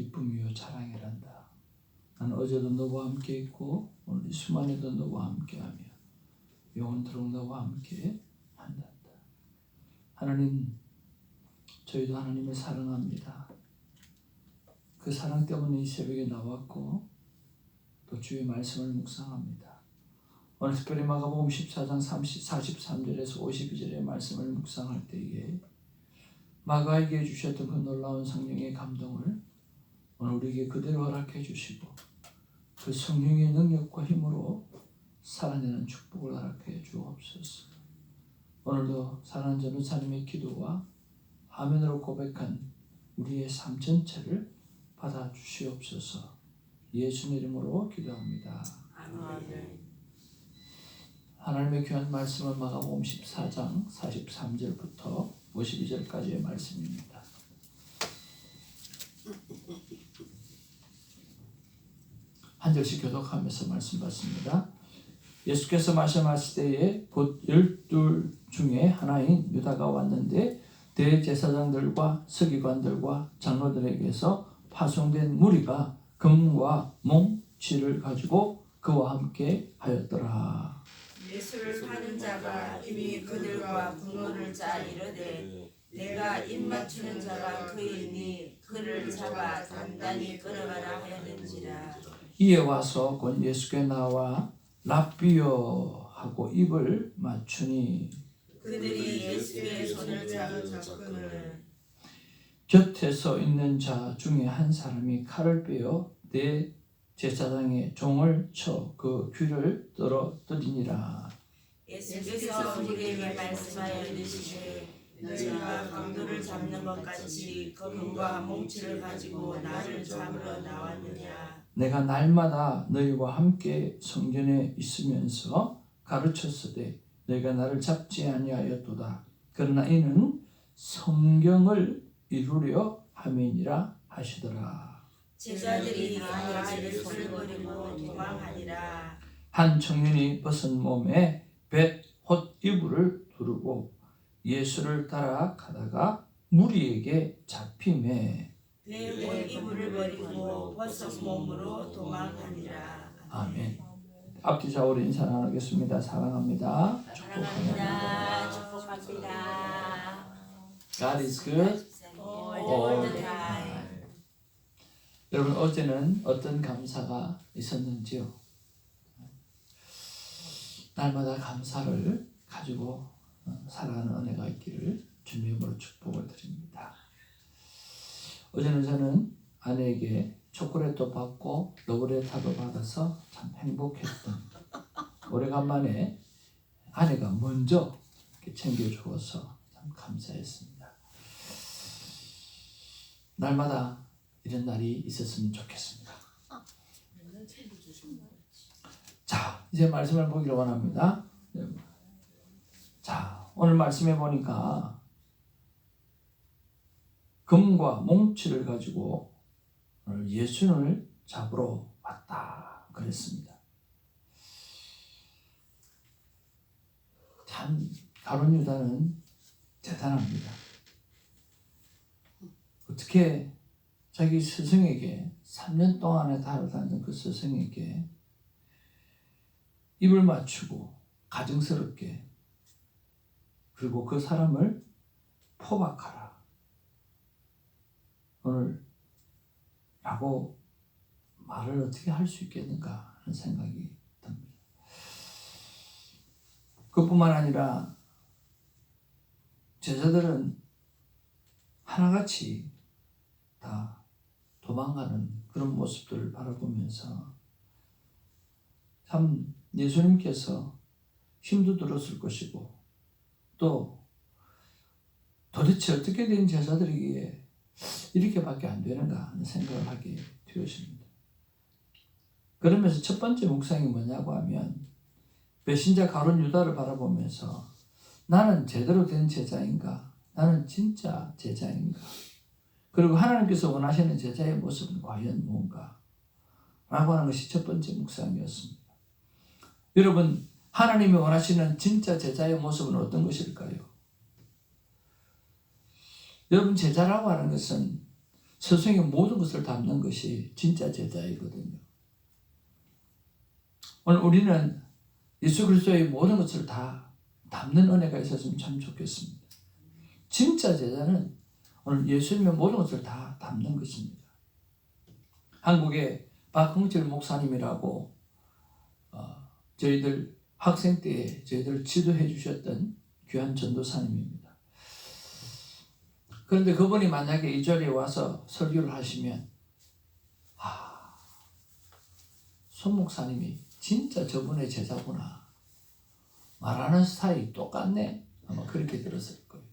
기쁨이요 자랑이란다. 나는 어제도 너와 함께 있고 오늘 이 순간에도 너와 함께하며 영원토록 너와 함께 한단다. 하나님, 저희도 하나님을 사랑합니다. 그 사랑 때문에 이 새벽에 나왔고 또 주의 말씀을 묵상합니다. 오늘 특별히 마가복음 14장 43절에서 52절의 말씀을 묵상할 때에 마가에게 주셨던 그 놀라운 성령의 감동을 오늘 우리에게 그대로 허락해 주시고 그 성령의 능력과 힘으로 살아내는 축복을 허락해 주옵소서. 오늘도 사랑하는 전도사님의 기도와 아멘으로 고백한 우리의 삶 전체를 받아 주시옵소서. 예수님 이름으로 기도합니다. 아멘. 하나님의 귀한 말씀은 마가복음 14장 43절부터 52절까지의 말씀입니다. 한 절씩 교독하면서 말씀 받습니다. 예수께서 말씀하실 때에 곧 12 중에 하나인 유다가 왔는데 대제사장들과 서기관들과 장로들에게서 파송된 무리가 금과 몽치를 가지고 그와 함께 하였더라. 예수를 파는 자가 이미 그들과 분노를 짜 이르되 내가 입맞추는 자가 그이니 그를 잡아 단단히 끌어가라 하였는지라. 이에 와서 곧 예수께 나와 랍비여 하고 입을 맞추니 그들이 예수의 손을 잡고는 곁에 서 있는 자 중에 한 사람이 칼을 빼어 대제사장의 종을 쳐 그 귀를 떨어뜨리니라. 예수께서 우리에게 말씀하여 이르시되 너희가 강도를 잡는 것 같이 금과 몽치를 가지고 나를 잡으러 나왔느냐. 내가 날마다 너희와 함께 성전에 있으면서 가르쳤으되 너희가 나를 잡지 아니하였도다. 그러나 이는 성경을 이루려 함이니라 하시더라. 제자들이 다 예수를 버리고 도망하니라. 한 청년이 벗은 몸에 벳 이불을 두르고 예수를 따라가다가 무리에게 잡히매 벳 이불을 버리고 벗은 몸으로 도망하니라. 아멘. 앞뒤 좌우로 인사 나누겠습니다. 사랑합니다. 사랑합니다. 축복합니다. God is good all the time. 여러분, 어제는 어떤 감사가 있었는지요? 날마다 감사를 가지고 살아가는 은혜가 있기를 주님으로 축복을 드립니다. 어제는 저는 아내에게 초콜릿도 받고 러브레터도 받아서 참 행복했던, 오래간만에 아내가 먼저 이렇게 챙겨주어서 참 감사했습니다. 날마다 이런 날이 있었으면 좋겠습니다. 자, 이제 말씀을 보기를 원합니다. 자, 오늘 말씀해 보니까 금과 몽치를 가지고 오늘 예수를 잡으러 왔다 그랬습니다. 참 가룟 유다는 대단합니다. 어떻게 자기 스승에게 3년 동안에 다뤄다니는 그 스승에게 입을 맞추고 가증스럽게 그리고 그 사람을 포박하라 오늘 라고 말을 어떻게 할 수 있겠는가 하는 생각이 듭니다. 그뿐만 아니라 제자들은 하나같이 다 도망가는 그런 모습들을 바라보면서 참 예수님께서 힘도 들었을 것이고 또 도대체 어떻게 된 제자들이기에 이렇게밖에 안 되는가 하는 생각을 하게 되었습니다. 그러면서 첫 번째 묵상이 뭐냐고 하면 배신자 가룟 유다를 바라보면서 나는 제대로 된 제자인가? 나는 진짜 제자인가? 그리고 하나님께서 원하시는 제자의 모습은 과연 뭔가? 라고 하는 것이 첫 번째 묵상이었습니다. 여러분, 하나님이 원하시는 진짜 제자의 모습은 어떤 것일까요? 여러분, 제자라고 하는 것은 스승의 모든 것을 담는 것이 진짜 제자이거든요. 오늘 우리는 예수 그리스도의 모든 것을 다 담는 은혜가 있었으면 참 좋겠습니다. 진짜 제자는 오늘 예수님의 모든 것을 다 담는 것입니다. 한국에 박흥철 목사님이라고 저희들 학생 때에 저희들 지도해 주셨던 귀한 전도사님입니다. 그런데 그분이 만약에 이 자리에 와서 설교를 하시면 손 목사님이 진짜 저분의 제자구나. 말하는 스타일이 똑같네. 아마 그렇게 들었을 거예요.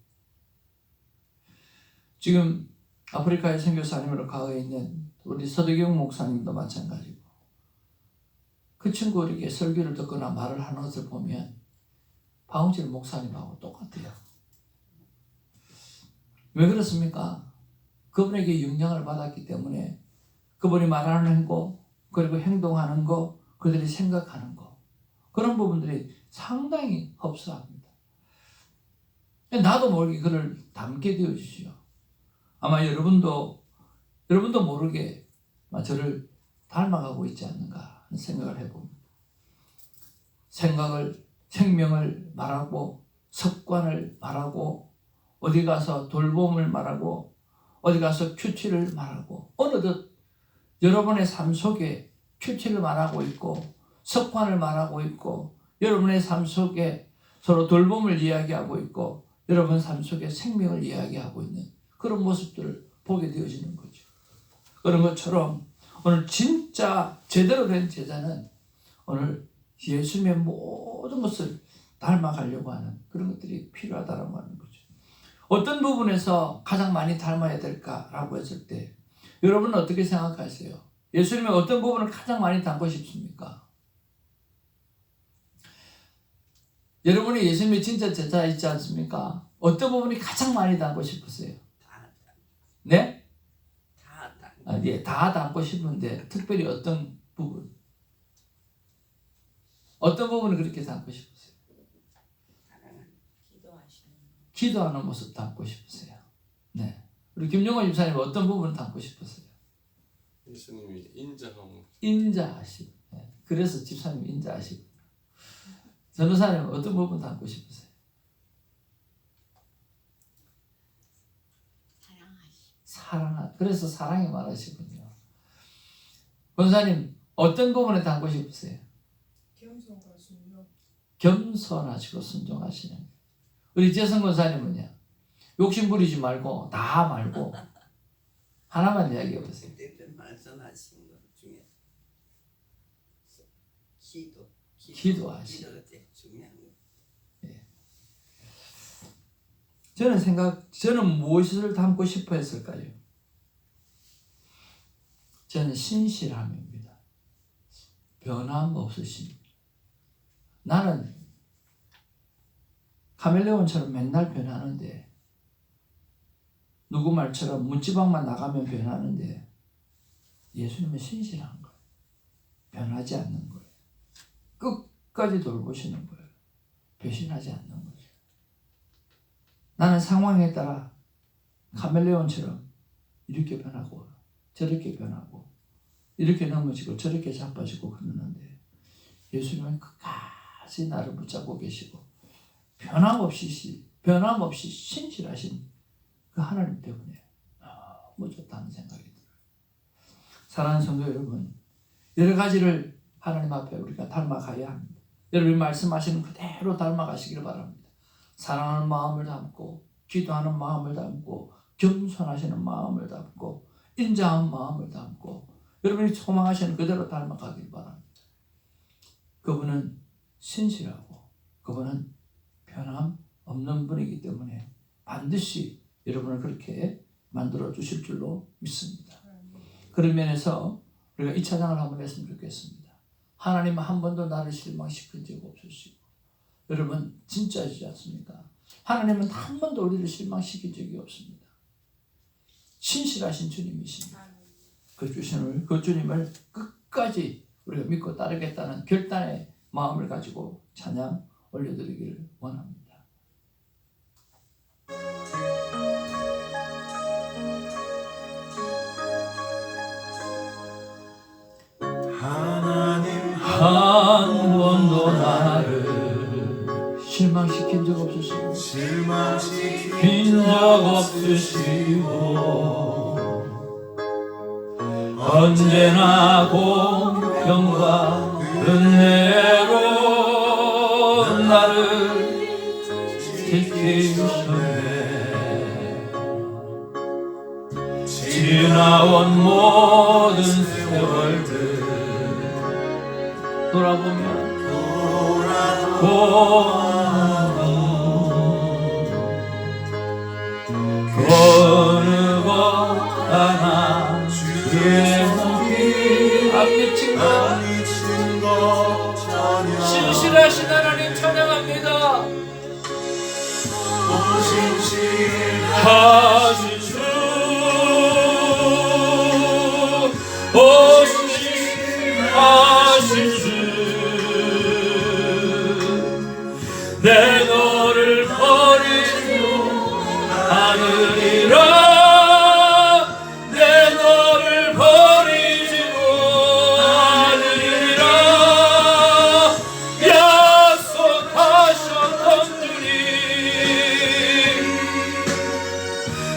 지금 아프리카의 선교사님으로 가 있는 우리 서대경 목사님도 마찬가지고 그 친구에게 설교를 듣거나 말을 하는 것을 보면 박흥철 목사님하고 똑같아요. 왜 그렇습니까? 그분에게 영향을 받았기 때문에 그분이 말하는 행동 그리고 행동하는 거 그들이 생각하는 거 그런 부분들이 상당히 흡사합니다. 나도 모르게 그를 닮게 되어주시오. 아마 여러분도 모르게 저를 닮아가고 있지 않는가 하는 생각을 해봅니다. 생명을 말하고 습관을 말하고 어디 가서 돌봄을 말하고 어디 가서 큐티를 말하고 어느덧 여러분의 삶 속에 큐티를 말하고 있고 습관을 말하고 있고 여러분의 삶 속에 서로 돌봄을 이야기하고 있고 여러분 삶 속에 생명을 이야기하고 있는 그런 모습들을 보게 되어지는 거죠. 그런 것처럼 오늘 진짜 제대로 된 제자는 오늘 예수님의 모든 것을 닮아가려고 하는 그런 것들이 필요하다고 하는 거죠. 어떤 부분에서 가장 많이 닮아야 될까라고 했을 때 여러분은 어떻게 생각하세요? 예수님의 어떤 부분을 가장 많이 닮고 싶습니까? 여러분이 예수님의 진짜 제자 있지 않습니까? 어떤 부분이 가장 많이 닮고 싶으세요? 네? 다 닮고 싶은데 특별히 어떤 부분? 어떤 부분을 그렇게 닮고 싶으세요? 기도하는 모습 닮고 싶으세요? 네. 우리 김용호 집사님 어떤 부분을 닮고 싶으세요? 예수님이 인자하시고. 네. 그래서 집사님 인자하시고. 전도사님 어떤 부분 닮고 싶으세요? 그래서 사랑이 많으시군요. 권사님 어떤 부분에 닮고 싶으세요? 겸손과 순종. 겸손하시고 순종하시는. 우리 재성 권사님은요? 욕심 부리지 말고 다 말고 하나만 이야기해 보세요. 그때 말씀하신 것 중에 기도가 제일 중요한 거. 저는 무엇을 담고 싶어 했을까요? 저는 신실함입니다. 변함 없으심. 나는 카멜레온처럼 맨날 변하는데 누구 말처럼 문지방만 나가면 변하는데 예수님은 신실한 거예요. 변하지 않는 거예요. 끝까지 돌보시는 거예요. 배신하지 않는 거예요. 나는 상황에 따라 카멜레온처럼 이렇게 변하고 저렇게 변하고 이렇게 넘어지고 저렇게 자빠지고 그러는데 예수님은 끝까지 나를 붙잡고 계시고 변함없이 신실하신 그 하나님 때문에 너무 좋다는 생각이 들어요. 사랑하는 성도 여러분, 여러 가지를 하나님 앞에 우리가 닮아가야 합니다. 여러분이 말씀하시는 그대로 닮아가시기를 바랍니다. 사랑하는 마음을 담고 기도하는 마음을 담고 겸손하시는 마음을 담고 인자한 마음을 담고 여러분이 소망하시는 그대로 닮아가길 바랍니다. 그분은 신실하고 그분은 변함 없는 분이기 때문에 반드시 여러분을 그렇게 만들어 주실 줄로 믿습니다. 그런 면에서 우리가 2차장을 한번 했으면 좋겠습니다. 하나님은 한 번도 나를 실망시킨 적 없으시고 여러분 진짜이지 않습니까? 하나님은 한 번도 우리를 실망시킨 적이 없습니다. 신실하신 주님이십니다. 그 주님을 끝까지 우리가 믿고 따르겠다는 결단의 마음을 가지고 찬양 올려드리기를 원합니다. 한 번도 나를 실망시킨 적 없으시고 빈 적 없으시고 언제나 공평과 은혜로 나를 지키셨네. 지나온 모든 세월들 돌아보면 어느 곳 하나 주의 손길 안 미친 것 신실하신 하나님 찬양합니다. 하신 주 하신 주 내 너를 버리지도 않으리라. 내 너를 버리지도 않으리라. 약속하셨던 주님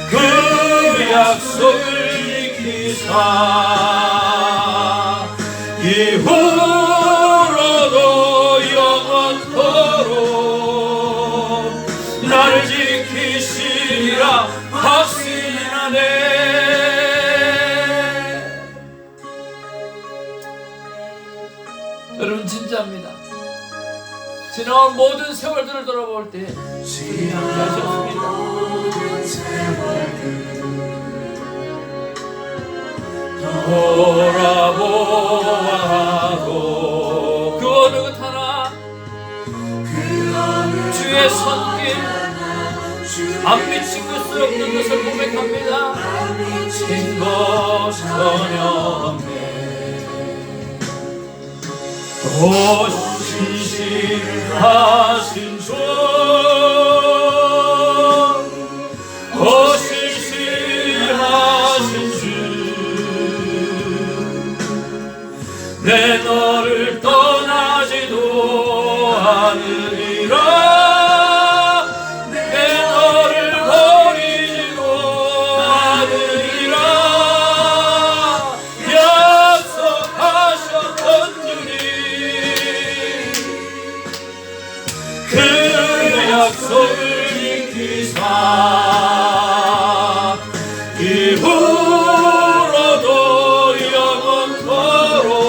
그 약속을 지키사 이후로도 영원토록 나를 지키시리라 확신하네. 여러분 진짜입니다. 지나온 모든 세월들을 돌아볼 때 주님이 함께하셨습니다. 돌아보아도 그 어느 것 하나 주의 손길 안 미친 것을 없는 것을 고백합니다. 미친 것 전혀 없네. 오 신실하신 주 오 신실하신 주 내 너를 떠나지도 않으리라. 내 너를 버리지도 않으리라. 약속하셨던 주님 그 약속을 지키사 이후로도 영원토록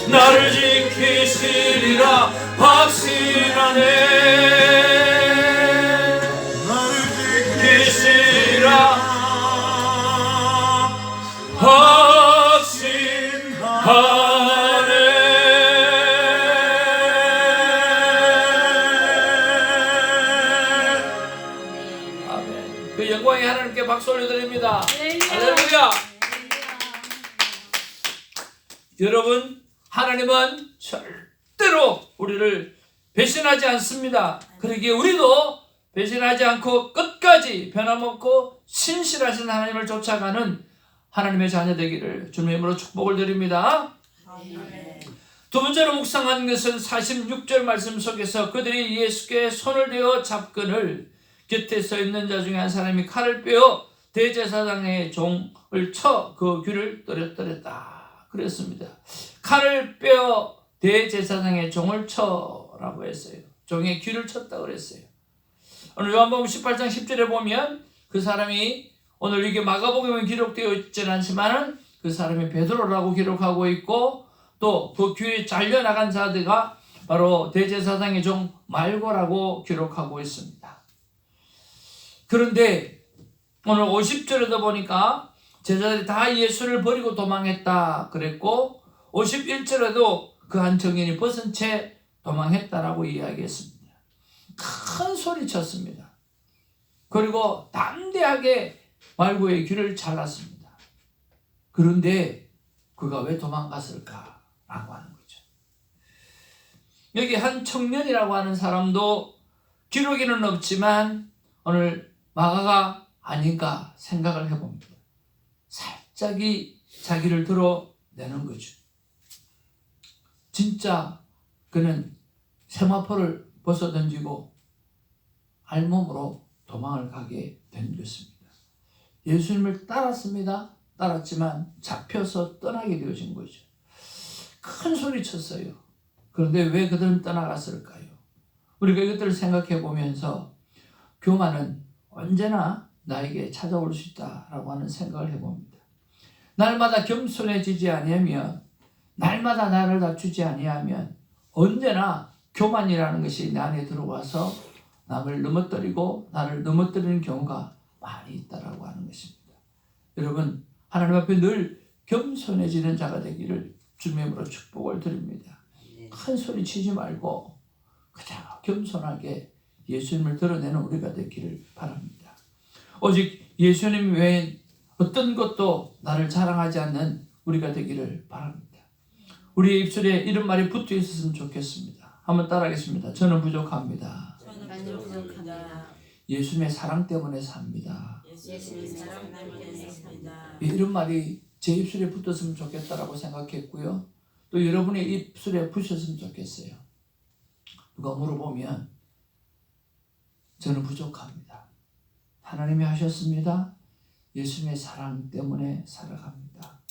나를 지키시리라 확신하네. 나를 지키시리라 확신하네. 아멘. 그 영광의 하나님께 박수 올려드립니다. 할렐루야. 여러분 하나님은 절대로 우리를 배신하지 않습니다. 그러기에 우리도 배신하지 않고 끝까지 변함없고 신실하신 하나님을 쫓아가는 하나님의 자녀 되기를 주님의 이름으로 축복을 드립니다. 두 번째로 묵상하는 것은 46절 말씀 속에서 그들이 예수께 손을 대어 잡건을 곁에 서 있는 자 중에 한 사람이 칼을 빼어 대제사장의 종을 쳐 그 귀를 떨었다 그랬습니다. 칼을 빼어 대제사장의 종을 쳐라고 했어요. 종의 귀를 쳤다 그랬어요. 오늘 요한복음 18장 10절에 보면 그 사람이 오늘 이게 마가복음에 기록되어 있지는 않지만은 그 사람이 베드로라고 기록하고 있고 또 그 귀에 잘려나간 자들가 바로 대제사장의 종 말고라고 기록하고 있습니다. 그런데 오늘 50절에도 보니까 제자들이 다 예수를 버리고 도망했다 그랬고 51절에도 그 한 청년이 벗은 채 도망했다라고 이야기했습니다. 큰 소리 쳤습니다. 그리고 담대하게 말고의 귀를 잘랐습니다. 그런데 그가 왜 도망갔을까? 라고 하는 거죠. 여기 한 청년이라고 하는 사람도 기록에는 없지만 오늘 마가가 아닌가 생각을 해봅니다. 살짝이 자기를 드러내는 거죠. 진짜 그는 세마포를 벗어던지고 알몸으로 도망을 가게 된 것입니다. 예수님을 따랐습니다. 따랐지만 잡혀서 떠나게 되어진 거죠. 큰 소리 쳤어요. 그런데 왜 그들은 떠나갔을까요? 우리가 이것들을 생각해 보면서 교만은 언제나 나에게 찾아올 수 있다라고 하는 생각을 해봅니다. 날마다 겸손해지지 아니하면, 날마다 나를 낮추지 아니하면 언제나 교만이라는 것이 내 안에 들어와서 남을 넘어뜨리고 나를 넘어뜨리는 경우가 많이 있다라고 하는 것입니다. 여러분, 하나님 앞에 늘 겸손해지는 자가 되기를 주님으로 축복을 드립니다. 큰 소리 치지 말고 그냥 겸손하게 예수님을 드러내는 우리가 되기를 바랍니다. 오직 예수님 외엔 어떤 것도 나를 자랑하지 않는 우리가 되기를 바랍니다. 우리의 입술에 이런 말이 붙어 있었으면 좋겠습니다. 한번 따라하겠습니다. 저는 부족합니다. 저는 부족합니다. 예수님의 사랑 때문에 삽니다. 예수님의 사랑 때문에 삽니다. 이런 말이 제 입술에 붙었으면 좋겠다라고 생각했고요. 또 여러분의 입술에 붙였으면 좋겠어요. 누가 물어보면 저는 부족합니다. 하나님이 하셨습니다. 예수님의 사랑 때문에 살아갑니다.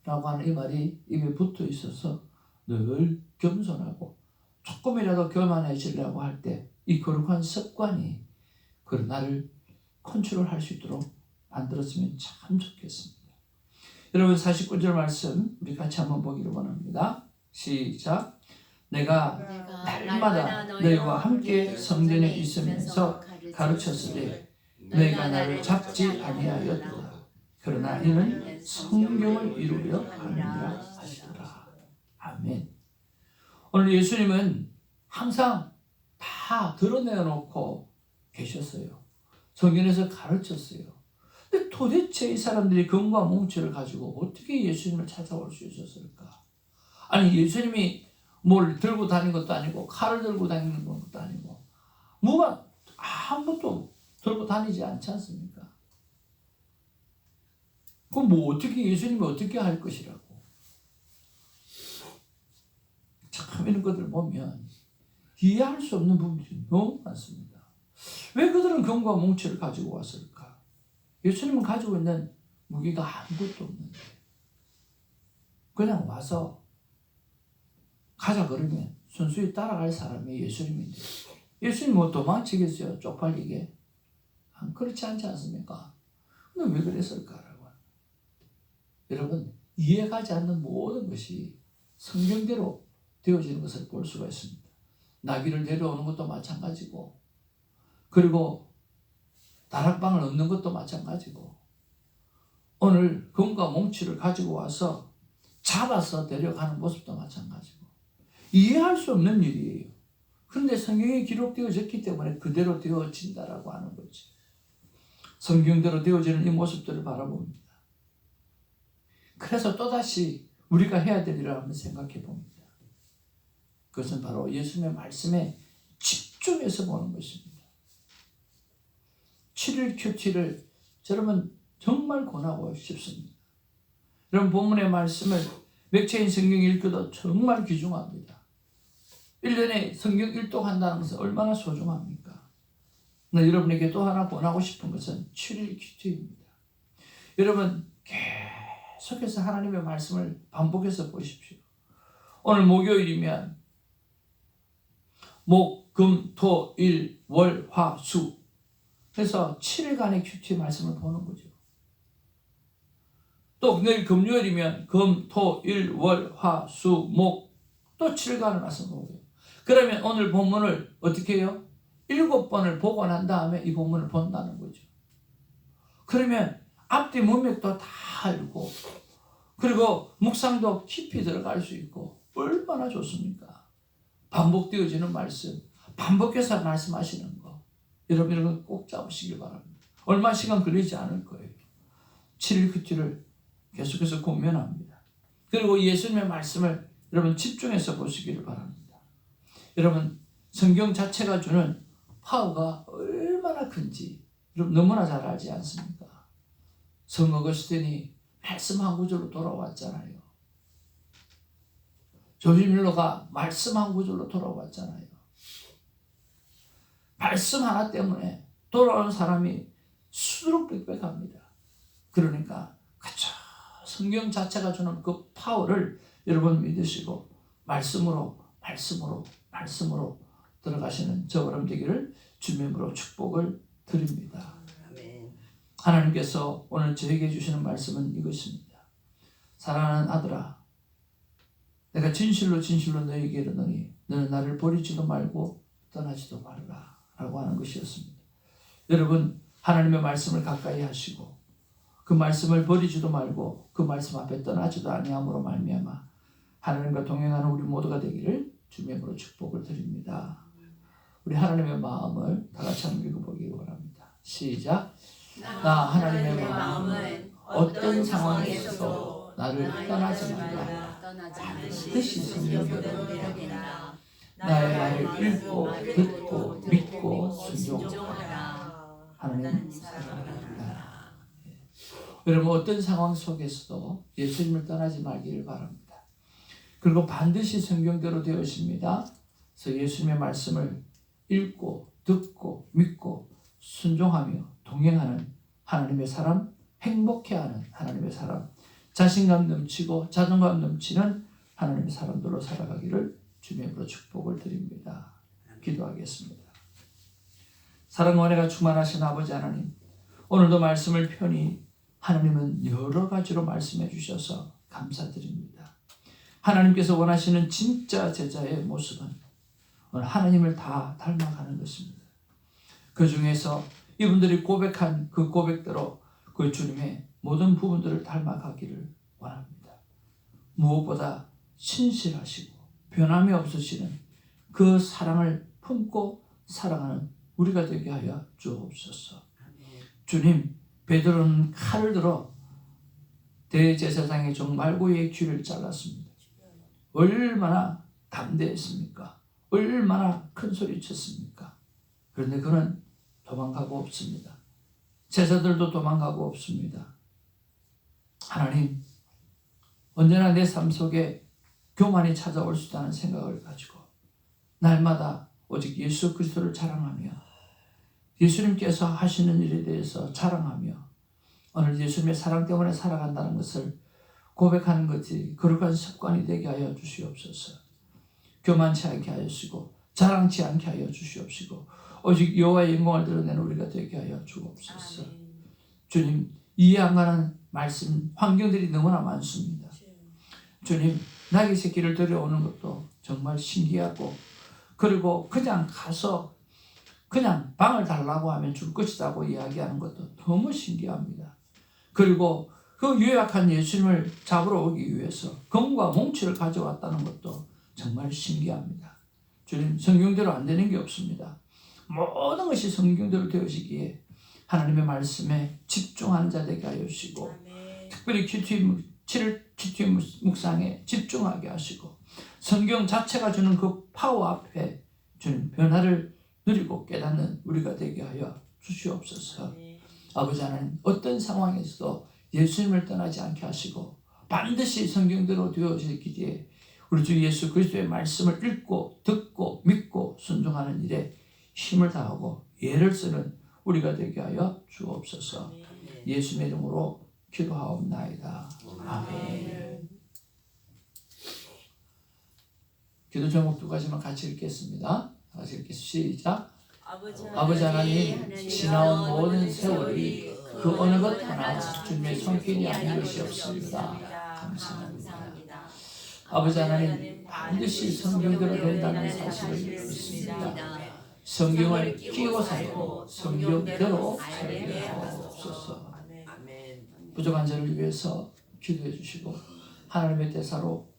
라고 하는 이 말이 입에 붙어 있어서 늘 겸손하고 조금이라도 교만해지려고 할 때 이 거룩한 습관이 그 나를 컨트롤할 수 있도록 만들었으면 참 좋겠습니다. 여러분 49절 말씀 우리 같이 한번 보기를 원합니다. 시작. 내가 날마다 너희와 함께 성전에 있으면서 가르쳤으되 너희가 나를 잡지 아니하였도다. 그러나 이는 성경을 이루려 함이라 하시더라. 아멘. 오늘 예수님은 항상 다 드러내놓고 계셨어요. 성경에서 가르쳤어요. 근데 도대체 이 사람들이 금과 몽치를 가지고 어떻게 예수님을 찾아올 수 있었을까? 아니 예수님이 뭘 들고 다니는 것도 아니고 칼을 들고 다니는 것도 아니고 뭐가 아무것도 들고 다니지 않지 않습니까? 그럼 뭐 어떻게 예수님이 어떻게 할 것이라고? 참 이런 것들 보면 이해할 수 없는 부분들이 너무 많습니다. 왜 그들은 금과 몽치를 가지고 왔을까? 예수님은 가지고 있는 무기가 아무것도 없는데 그냥 와서 가자 그러면 순수히 따라갈 사람이 예수님인데 예수님 뭐 도망치겠어요? 쪽팔리게? 그렇지 않지 않습니까? 근데 왜 그랬을까라고. 여러분 이해가지 않는 모든 것이 성경대로 되어지는 것을 볼 수가 있습니다. 나귀를 데려오는 것도 마찬가지고 그리고 다락방을 얻는 것도 마찬가지고 오늘 금과 몽치를 가지고 와서 잡아서 데려가는 모습도 마찬가지고 이해할 수 없는 일이에요. 그런데 성경에 기록되어졌기 때문에 그대로 되어진다라고 하는 거지. 성경대로 되어지는 이 모습들을 바라봅니다. 그래서 또다시 우리가 해야 될 일을 한번 생각해 봅니다. 그것은 바로 예수님의 말씀에 집중해서 보는 것입니다. 7일 큐티를 여러분 정말 권하고 싶습니다. 여러분 본문의 말씀을 맥체인 성경 읽기도 정말 귀중합니다. 1년에 성경 일독한다는 것은 얼마나 소중합니까? 여러분에게 또 하나 권하고 싶은 것은 7일 큐티입니다. 여러분 계속해서 하나님의 말씀을 반복해서 보십시오. 오늘 목요일이면 목, 금, 토, 일, 월, 화, 수 그래서 7일간의 큐티 말씀을 보는 거죠. 또 내일 금요일이면 금, 토, 일, 월, 화, 수, 목 또 7일간을 말씀 보고요. 그러면 오늘 본문을 어떻게 해요? 7번을 보고 난 다음에 이 본문을 본다는 거죠. 그러면 앞뒤 문맥도 다 읽고 그리고 묵상도 깊이 들어갈 수 있고 얼마나 좋습니까? 반복되어지는 말씀, 반복해서 말씀하시는 거 여러분 이런 거 꼭 잡으시길 바랍니다. 얼마 시간 걸리지 않을 거예요. 7일 큐티를 계속해서 고면합니다. 그리고 예수님의 말씀을 여러분 집중해서 보시기를 바랍니다. 여러분 성경 자체가 주는 파워가 얼마나 큰지 여러분 너무나 잘 알지 않습니까? 성 어거스틴이 말씀 한 구절로 돌아왔잖아요. 조지 밀러가 말씀 한 구절로 돌아왔잖아요. 말씀 하나 때문에 돌아오는 사람이 수두룩백백합니다. 그러니까 그쵸, 성경 자체가 주는 그 파워를 여러분 믿으시고 말씀으로 들어가시는 저처럼 되기를 주님으로 축복을 드립니다. 아멘. 하나님께서 오늘 저에게 주시는 말씀은 이것입니다. 사랑하는 아들아, 내가 진실로 너에게 이르노니 너는 나를 버리지도 말고 떠나지도 말라 라고 하는 것이었습니다. 여러분, 하나님의 말씀을 가까이 하시고 그 말씀을 버리지도 말고 그 말씀 앞에 떠나지도 아니함으로 말미암아 하나님과 동행하는 우리 모두가 되기를 주님으로 축복을 드립니다. 우리 하나님의 마음을 다 같이 한번 읽어보기 바랍니다. 시작. 나 하나님의 마음은 어떤 상황에서도 나를 떠나지 말라. 반드시 성령대로 되라. 나의 말을 읽고 듣고 믿고 순종하라. 하나님 사랑합니다. 여러분, 어떤 상황 속에서도 예수님을 떠나지 말기를 바랍니다. 그리고 반드시 성경대로 되어집니다. 그래서 예수님의 말씀을 읽고 듣고 믿고 순종하며 동행하는 하나님의 사람, 행복해하는 하나님의 사람, 자신감 넘치고 자존감 넘치는 하나님의 사람들로 살아가기를 주님으로 축복을 드립니다. 기도하겠습니다. 사랑과 은혜가 충만하신 아버지 하나님, 오늘도 말씀을 편히 하나님은 여러 가지로 말씀해 주셔서 감사드립니다. 하나님께서 원하시는 진짜 제자의 모습은 오늘 하나님을 다 닮아가는 것입니다. 그 중에서 이분들이 고백한 그 고백대로 그 주님의 모든 부분들을 닮아가기를 원합니다. 무엇보다 신실하시고 변함이 없으시는 그 사랑을 품고 사랑하는 우리가 되게 하여 주옵소서. 주님, 베드로는 칼을 들어 대제사장의 종 말고의 귀를 잘랐습니다. 얼마나 담대했습니까? 얼마나 큰 소리 쳤습니까? 그런데 그는 도망가고 없습니다. 제자들도 도망가고 없습니다. 하나님, 언제나 내 삶 속에 교만이 찾아올 수 있다는 생각을 가지고 날마다 오직 예수 그리스도를 자랑하며 예수님께서 하시는 일에 대해서 자랑하며 오늘 예수님의 사랑 때문에 살아간다는 것을 고백하는 것이 거룩한 습관이 되게 하여 주시옵소서. 교만치 않게 하여 주시고 자랑치 않게 하여 주시옵시고 오직 여호와의 영광을 드러내는 우리가 되게 하여 주옵소서. 주님, 이해 안 가는 말씀, 환경들이 너무나 많습니다. 주님, 나귀 새끼를 데려오는 것도 정말 신기하고, 그리고 그냥 가서 그냥 방을 달라고 하면 줄 것이라고 이야기하는 것도 너무 신기합니다. 그리고 그 유약한 예수님을 잡으러 오기 위해서 검과 몽치를 가져왔다는 것도 정말 신기합니다. 주님, 성경대로 안 되는 게 없습니다. 모든 것이 성경대로 되어지기에 하나님의 말씀에 집중하는 자 되게 하여 주시고, 특별히 큐티 묵상에 집중하게 하시고, 성경 자체가 주는 그 파워 앞에 주님 변화를 누리고 깨닫는 우리가 되게 하여 주시옵소서. 아버지 하나님, 어떤 상황에서도 예수님을 떠나지 않게 하시고 반드시 성경대로 되어지기에 우리 주 예수 그리스도의 말씀을 읽고 듣고 믿고 순종하는 일에 힘을 다하고 예를 쓰는 우리가 되게 하여 주옵소서. 예수님의 이름으로 기도하옵나이다. 아멘. 기도 제목 두 가지만 같이 읽겠습니다. 같이 읽겠습니다. 시작. 아버지 하나님, 지나온 모든 세월이 그 어느 것 하나 주님의 손길이 아닌 것이 없습니다. 감사합니다. 아버지 하나님, 반드시 성경대로 된다는 사실을 믿습니다. 성경을 끼고 살고 성경대로 살게 하옵소서. 부족한 저를 위해서 기도해 주시고 하나님의 대사로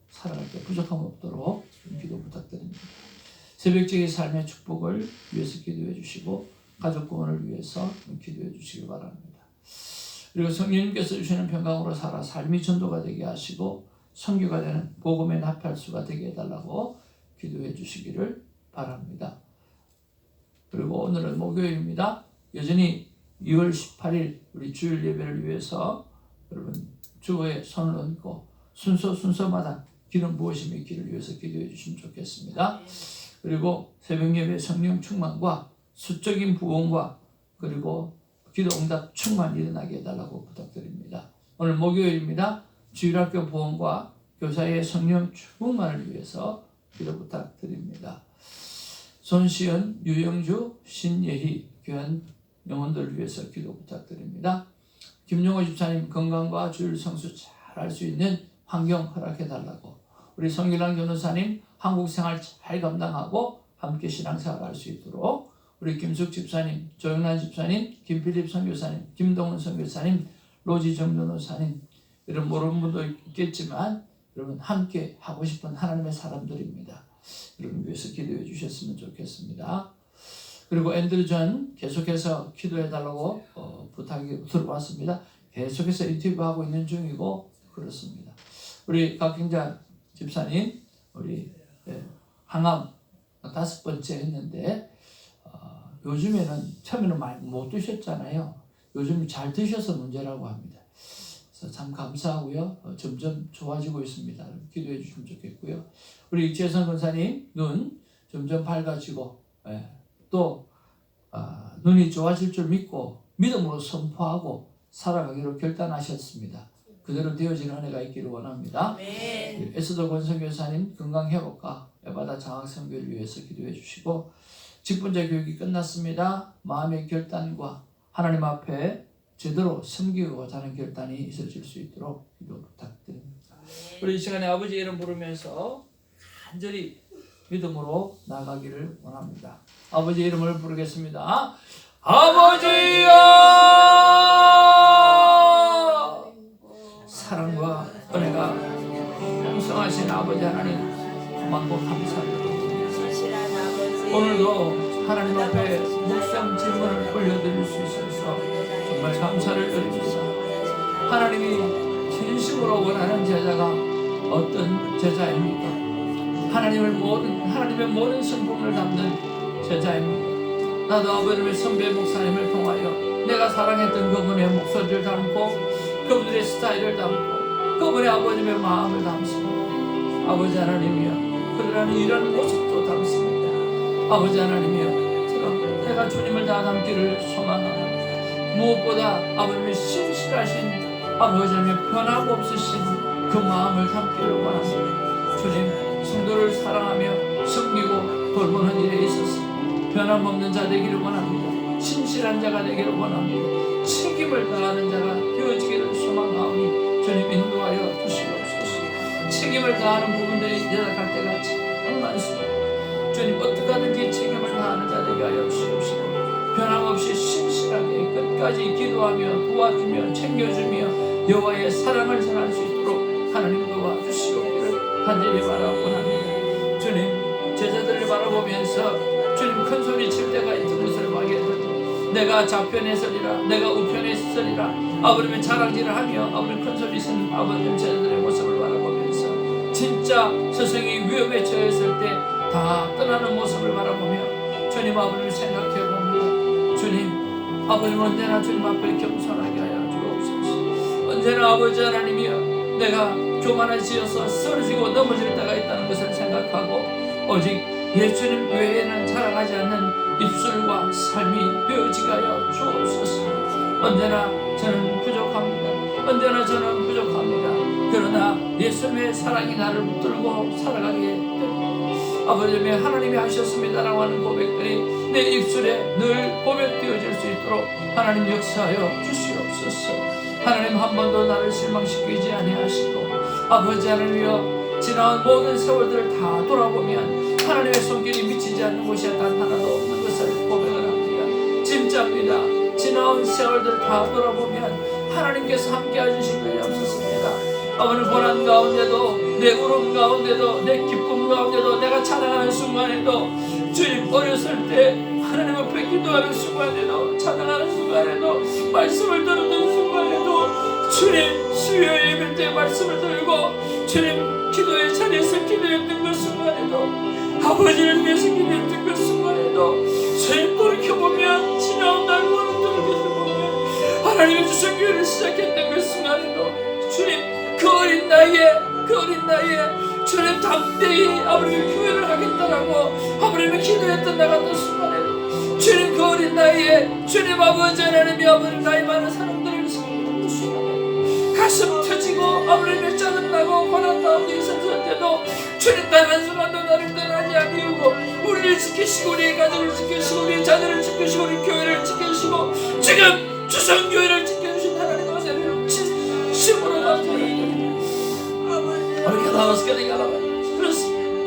살아갈 때 부족함 없도록 기도 부탁드립니다. 새벽적인 삶의 축복을 위해서 기도해 주시고 가족 구원을 위해서 기도해 주시기 바랍니다. 그리고 성령님께서 주시는 평강으로 살아 삶이 전도가 되게 하시고 선교가 되는 복음의 나팔수가 되게 해달라고 기도해 주시기를 바랍니다. 그리고 오늘은 목요일입니다. 여전히 2월 18일 우리 주일 예배를 위해서 여러분 주의 손을 얹고 순서마다 길은 무엇이며 길을 위해서 기도해 주시면 좋겠습니다. 그리고 새벽 예배 성령 충만과 수적인 부흥과 그리고 기도 응답 충만 일어나게 해달라고 부탁드립니다. 오늘 목요일입니다. 주일학교 부흥과 교사의 성령 충만을 위해서 기도 부탁드립니다. 손시은, 유영주, 신예희 귀한 영혼들을 위해서 기도 부탁드립니다. 김용호 집사님 건강과 주일 성수 잘 할 수 있는 환경 허락해달라고, 우리 성길랑 변호사님 한국 생활 잘 감당하고 함께 신앙생활 할 수 있도록, 우리 김숙 집사님, 조영란 집사님, 김필립 선교사님, 김동훈 선교사님, 로지정 변호사님, 이런 모르는 분도 있겠지만 여러분 함께 하고 싶은 하나님의 사람들입니다. 여러분 위해서 기도해 주셨으면 좋겠습니다. 그리고 앤드류 존 계속해서 기도해달라고 부탁이 들어왔습니다. 계속해서 인터뷰하고 있는 중이고 그렇습니다. 우리 박경자 집사님, 우리 항암 5번째 했는데 요즘에는 처음에는 많이 못 드셨잖아요. 요즘 잘 드셔서 문제라고 합니다. 그래서 참 감사하고요. 점점 좋아지고 있습니다. 기도해 주시면 좋겠고요. 우리 익재선 권사님 눈 점점 밝아지고 또 눈이 좋아질 줄 믿고 믿음으로 선포하고 살아가기로 결단하셨습니다. 그대로 되어지는 은혜가 있기를 원합니다. 에스더 권선교사님 건강 회복과 에바다 장학 선교를 위해서 기도해 주시고, 직분자 교육이 끝났습니다. 마음의 결단과 하나님 앞에 제대로 섬기고자 하는 결단이 있어질 수 있도록 기도 부탁드립니다. 우리 이 시간에 아버지 이름 부르면서 간절히 믿음으로 나가기를 원합니다. 아버지 이름을 부르겠습니다. 아버지여, 사랑과 은혜가 풍성하신 아버지 하나님 고맙고 감사드립니다. 오늘도 하나님 앞에 묵상 질문을 올려드릴 수 있어서 정말 감사를 드립니다. 하나님이 진심으로 원하는 제자가 어떤 제자입니까? 하나님의 모든 성품을 담는 제자입니다. 나도 아버지의 선배 목사님을 통하여 내가 사랑했던 그분의 목소리를 담고 그분의 스타일을 담고 그분의 아버님의 마음을 담습니다. 아버지 하나님이여, 그들은 이런 모습도 담습니다. 아버지 하나님이여, 저는 내가 주님을 다 담기를 소망합니다. 무엇보다 아버님의 신실하신 아버지 하나님의 변함없으신 그 마음을 담기를 원합니다. 주님, 성도를 사랑하며 섬기고 돌보는 일에 있어서 변함없는 자 되기를 원합니다. 신실한 자가 되기를 원합니다. 책임을 다하는 자가 되어지기를 소망하오니 주님 인도하여 주시옵소서. 책임을 다하는 부분들이 내려갈 때가 참 많습니다. 주님 어떻게 하든지 책임을 다하는 자 되게 하여 주시옵시고, 변함없이 신실하게 끝까지 기도하며 도와주며 챙겨주며 여호와의 사랑을 전할 수 있도록 하나님 도와주시옵기를 간절히 바라옵나이다. 주님, 제자들을 바라보면서 주님 큰 소리 칠 때가 있는 것을 막해도 내가 좌편에 서리라, 내가 우편에 서리라, 아버님의 자랑질을 하며 아버님 큰 소리 치는 아버님 제자들의 모습을 바라보면서 진짜 스승이 위험에 처했을 때 다 떠나는 모습을 바라보며 주님 아버님을 생각해 봅니다. 주님, 아버님 언제나 주님 앞에 겸손하게 하여 주옵소서. 언제나 아버지 하나님이여, 내가 교만해지어서 쓰러지고 넘어질 때가 있다는 것을 생각하고 오직 예수님 외에는 자랑하지 않는 입술과 삶이 되어지게 하여 주옵소서. 언제나 저는 부족합니다. 언제나 저는 부족합니다. 그러나 예수님의 사랑이 나를 붙들고 살아가게 됩니다. 아버지의 하나님이 하셨습니다라고 하는 고백들이 내 입술에 늘 고백되어질 수 있도록 하나님 역사하여 주시옵소서. 하나님 한 번도 나를 실망시키지 아니하시고 아버지 하나님이여, 지나온 모든 세월들을 다 돌아보면 하나님의 손길이 미치지 않는 곳이 단 하나도 없는 것을 고백을 합니다. 진짜입니다. 지나온 세월들 다 돌아보면 하나님께서 함께 해주신 것이 없었습니다. 아버님 고난 가운데도, 내 울음 가운데도, 내 기쁨 가운데도, 내가 찬양하는 순간에도, 주님 어렸을 때 하나님 앞에 기도하는 순간에도, 찬양하는 순간에도, 말씀을 들었던 순간에도, 주님 수요 예배 때 말씀을 들고 주님 기도의 자리에서 기도했던 그 순간에도, 아버지를 위해서 기도했던 그 순간에도, 주님 돌이켜보면 지나온 날과는 돌이켜보면 하나님의 주신 교회를 시작했던 그 순간에도 주님 그 어린 나이에 주님 담대히 아버님 교회를 하겠다라고 아버님의 기도했던 나 같은 순간에도 주님 그 어린 나이에 주님 아버지 하나님이 아버님 나이 많은 사람들을 섬기는 순간에 가슴 터지고 아버님의 짜증나고 고난 가운데 있었을 때도 주님 단 한순간도 나를 떠나지 아니하고 우리를 지키시고 우리의 가정을 지키시고 우리의 자녀를 지키시고 우리 교회를 지키시고 지금 주성교회를 지켜주신 하나님 은혜를 진심으로 감사드립니다. 우리가 나와서 그러니까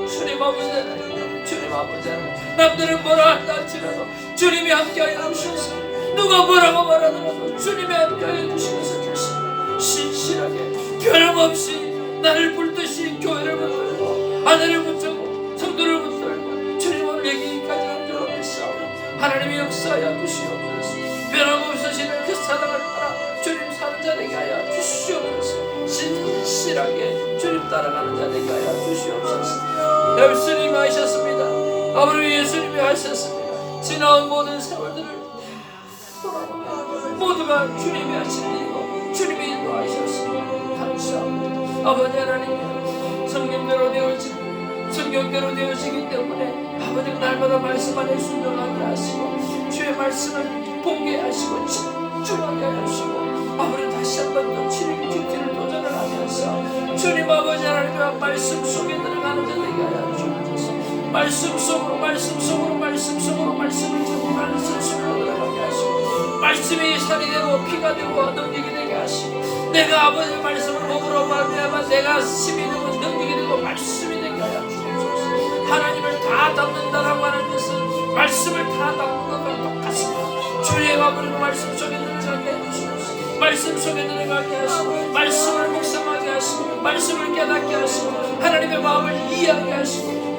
주님 아버지 하나님 주님 아버지 하나님 남들은 뭐라 한다 할지라도 주님이 함께하여 주셔서 누가 뭐라고 말하더라도 주님이 함께하여 주시면서 결심 신실하게 변함없이 나를 불듯이 교회를 붙들고 아내를 붙들고 성도를 붙들고 주님 오늘 여기까지 한 줄 믿사오니 하나님이 역사하여 주시옵소서. 변함없으시는 그 사랑을 따라 주님 사는 자 되게 하여 주시옵소서. 신실하게 주님 따라가는 자 되게 하여 주시옵소서. 예수님이 하셨습니다. 아버지 예수님이 하셨습니다. 지나온 모든 세월들을 돌아보면 모두가 주님이 하신 일이고 주님이 인도하셨습니다. 감사합니다. 아버지 하나님 성경대로 되어지고 성경대로 되어지기 때문에 아버지가 날마다 말씀 안에 순종하게 하시고 주의 말씀을 보게 하시고 집중하게 하시고 아버지 다시 한번 더 주님 큐티를 도전을 하면서 주님 아버지 하나님과 말씀 속에 들어가는 자 되게 하여 주옵소서. 말씀 속으로 말씀을 듣고 말씀 속으로 들어가게 하시고 말씀이 살이 되고 피가 되고 능력이 되게 하시고 내가 아버지의 말씀을 먹으러 말미암아 내가 힘이 되고 능력이 되고 말씀이 되게 하여 주옵소서. 하나님을 다 담는다라고 하는 것은 말씀을 다 담는 것과 똑같습니다. 주의 아버지 말씀 속에 들어가게 해주시옵소서. 말씀 속에 들어가게 하시고 말씀을 묵상하게 하시고 말씀을 깨닫게 하시고 하나님의 마음을 이해하게 하시고